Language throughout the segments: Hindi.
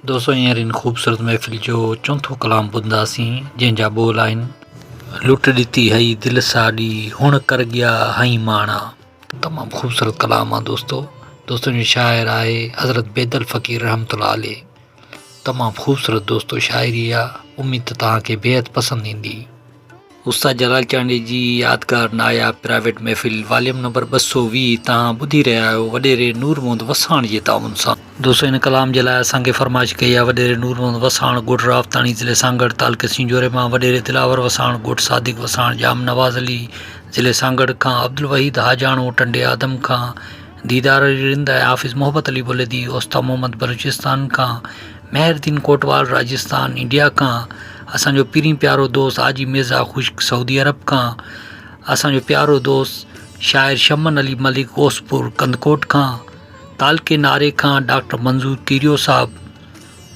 दोस्तों हींअर इन ख़ूबसूरत महफ़िल जो चौथों कलाम ॿुधंदासीं जंहिंजा ॿोल आहिनि लुट ॾिती हई दिलि साड़ी हुण कर गया हई माणा। तमामु ख़ूबसूरत कलाम आहे दोस्तों जो शाइर आहे हज़रत बेदल फ़क़ीर रहमतुल्लाह अलैह। तमामु ख़ूबसूरत दोस्तों शाइरी आहे, उम्मीद त तव्हांखे बेहद पसंदि ईंदी। उस्ताद जलाल चांडी जी यादगार नायाब प्राइवेट महफ़िल वॉल्यूम नंबर 220 तव्हां ॿुधी रहिया आहियो वॾेरे नूर मोहम्मद वसाण जे ताउन सां। दोस्तों इन कलाम जे लाइ असांखे फरमाइश कई आहे वॾेरे नूर मोहम्मद वसाण ॻोठ रावताणी ज़िले सांगड़ तालुके सिंजोरे मां, वॾेरे दिलावर वसाण ॻोठ सादिक वसाण जाम नवाज़ अली ज़िले सांगड़ खां, अब्दुल वहीद हाजाणो टंडे आदम खां, दीदार रिंद ऐं हाफ़िज़ मोहब्बत अली बुलेदी ओस्ता मोहम्मद बलूचिस्तान खां, मेहरदीन कोटवाल राजस्थान इंडिया खां, असांजो पीरी प्यारो दोस्त हाजी मिर्ज़ा ख़ुश्क सऊदी अरब खां, असांजो प्यारो दोस्त शाइर शमन अली मलिक गोसपुर कंदकोट खां, तालके नारे खां डॉक्टर मंज़ूर कीरियो साहब,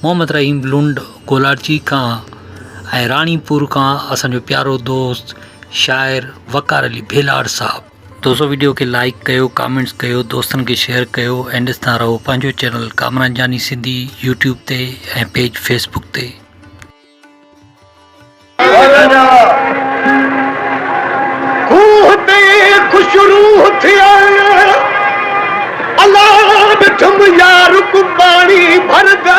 मोहम्मद रहीम लुंड गोलाची खां ऐं राणीपुर खां असांजो प्यारो दोस्त शाइर वकार अली भेलाड़ साहब। दोस्तों वीडियो खे लाइक कयो, कमेंट्स कयो, दोस्तनि खे शेयर कयो ऐं ॾिसंदा रहो पंहिंजो चैनल कामरान जानी सिंधी यूट्यूब ते ऐं पेज फेसबुक ते। यार पानी भरदा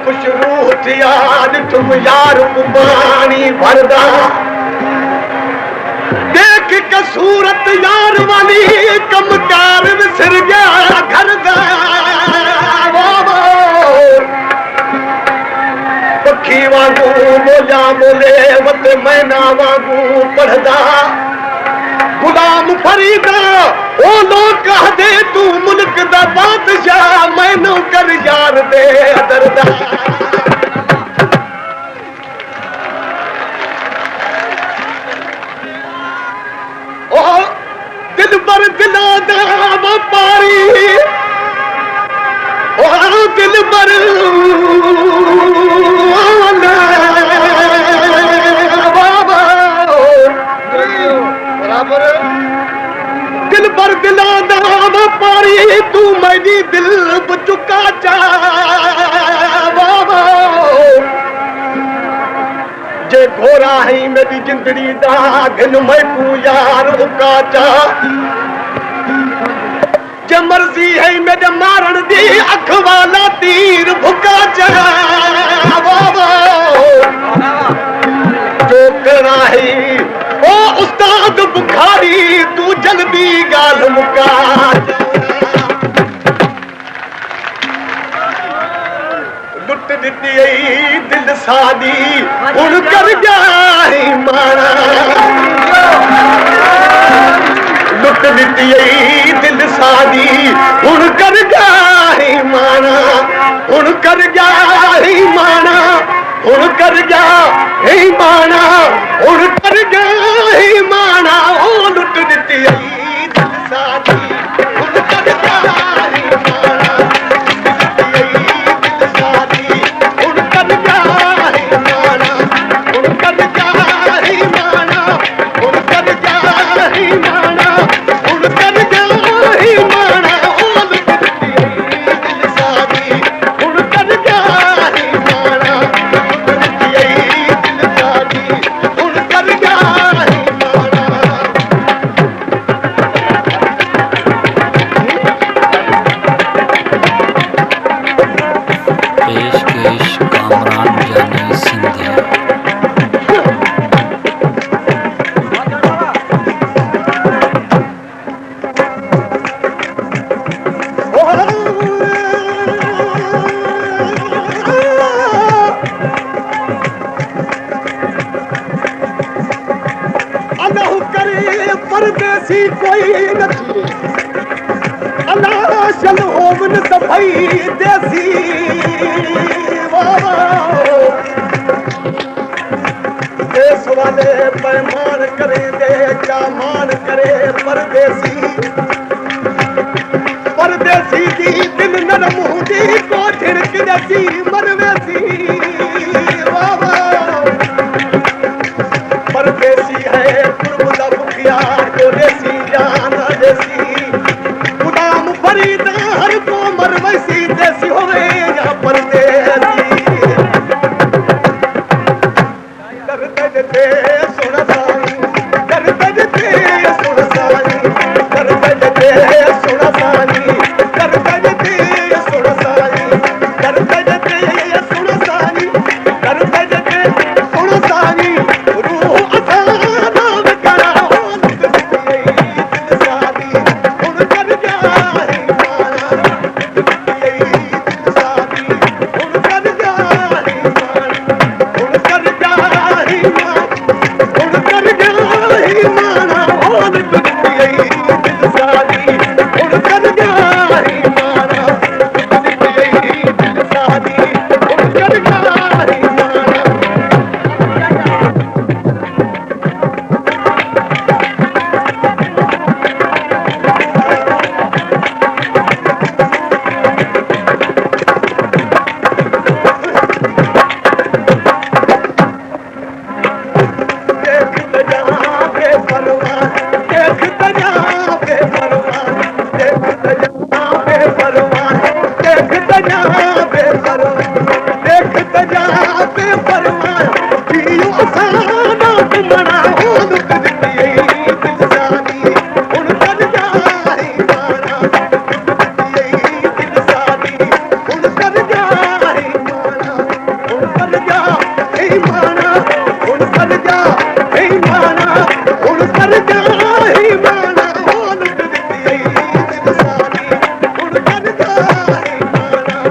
कुछ रूह थिया तुम यार पानी भरदा देख के सूरत यार वाली कमकार विसर गया घर दा पखी वांगू बोलिया बोले वत मैना वांगू पढ़दा गुलाम फरीदा ओ लोग कह दे तू मुल्क दा बादशाह मैनू कर यार दे दरदा ओ दिल पर दिला दा व्यापारी ओ दिल पर दिल पर दिला दा पारी तू मेरी दिल चुका चा जे घोरा है मेरी जिंदड़ी दा दिन मैं तू यार उका चा जे मर्जी है मेरे मारण दी अख वाला तीर भुका चा जो करा है ओ उस्ताद बुखारी तू जल्दी गाल मुका लुट दिती दिल सादी हुण कर गया माना लुट दिती दिल सादी हुण कर गया माना हुण कर गया माना हुण कर गया माना हुण कर गया माना ओ लुट दिती दिल सादी हुण कर गया माना दिल सादी हुण कर गया माना हुण कर गया माना हुण कर गया माना हुण कर गया माना ओ लुट दिती दिल सादी हुण कर गया माना परदेसी कोई नहीं अल्लाह चल होवन सफाई देसी देश वाले पैमान करे दे क्या मान करे परदेसी परदेसी दी दिल नरम दी को छिड़क जैसी मरवेसी परदेसी है ਹੀ ਮਾਣਾ ਉਹ ਲੁੱਟ ਦਿੱਤੀ ਏ ਦਿਲ ਸਾਰੀ ਹੁਣ ਕਰ ਜਾ ਹੀ ਮਾਣਾ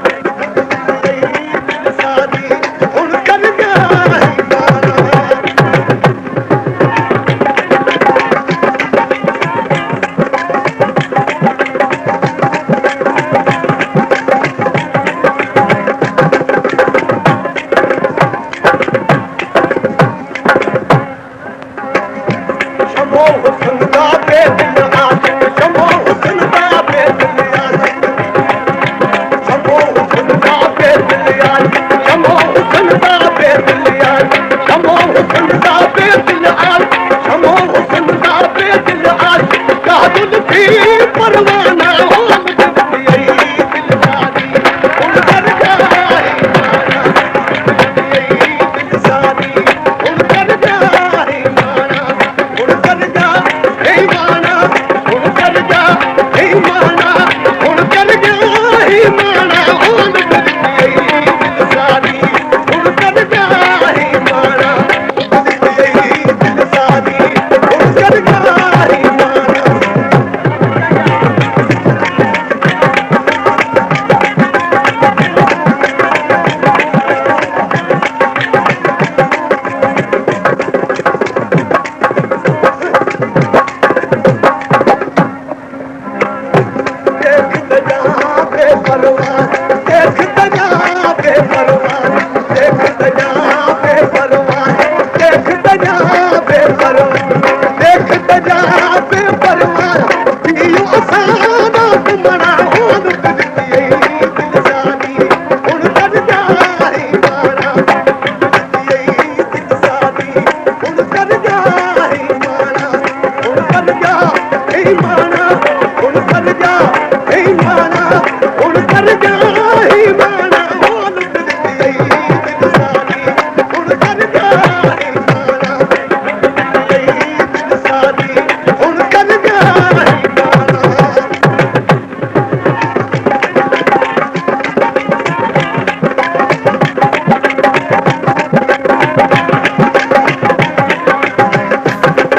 ਦਿਲ ਸਾਰੀ ਹੁਣ ਕਰ ਜਾ ਹੀ ਮਾਣਾ शमो हुस्न दा बेदिल आशिक शमो हुस्न दा बेदिल आशिक शमो हुस्न दा बेदिल आशिक शमो हुस्न दा बेदिल आशिक शमो हुस्न दा बेदिल आशिक शमो हुस्न दा बेदिल आशिक कादुल भी परवाना हो दिल सारी उन कर जाए दिल सारी उन कर जाए माना उन कर जा हे माना उन कर जा हे माना उन कर जा हे माना उन कर दिल सारी उन कर जा हे माना दिल सारी उन कर जा हे माना देख दजा बेपरवाह देख दजा बेपरवाह देख दजा बेपरवाह देख दजा बेपरवाह देख दजा बेपरवाह पियो असाना तुमना हो लुट दिती ए दिल सारी हुन कर जा ही माना दिती ए दिल सारी हुन कर जा ही माना हुन कर जा ही माना हुन कर जा हे माना हुन कर जा हे माना हो लुट दिती ए दिल सारी हुन कर जा हे माना दिल सारी हुन कर जा हे माना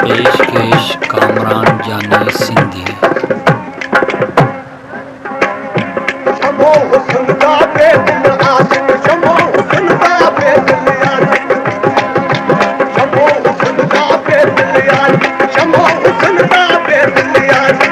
पेशकेश कामरान जानी सिंधी। शमो हुस्न दा बेदिल आशिक शमो हुस्न दा बेदिल आशिक शमो हुस्न दा बेदिल आशिक शमो हुस्न दा बेदिल आशिक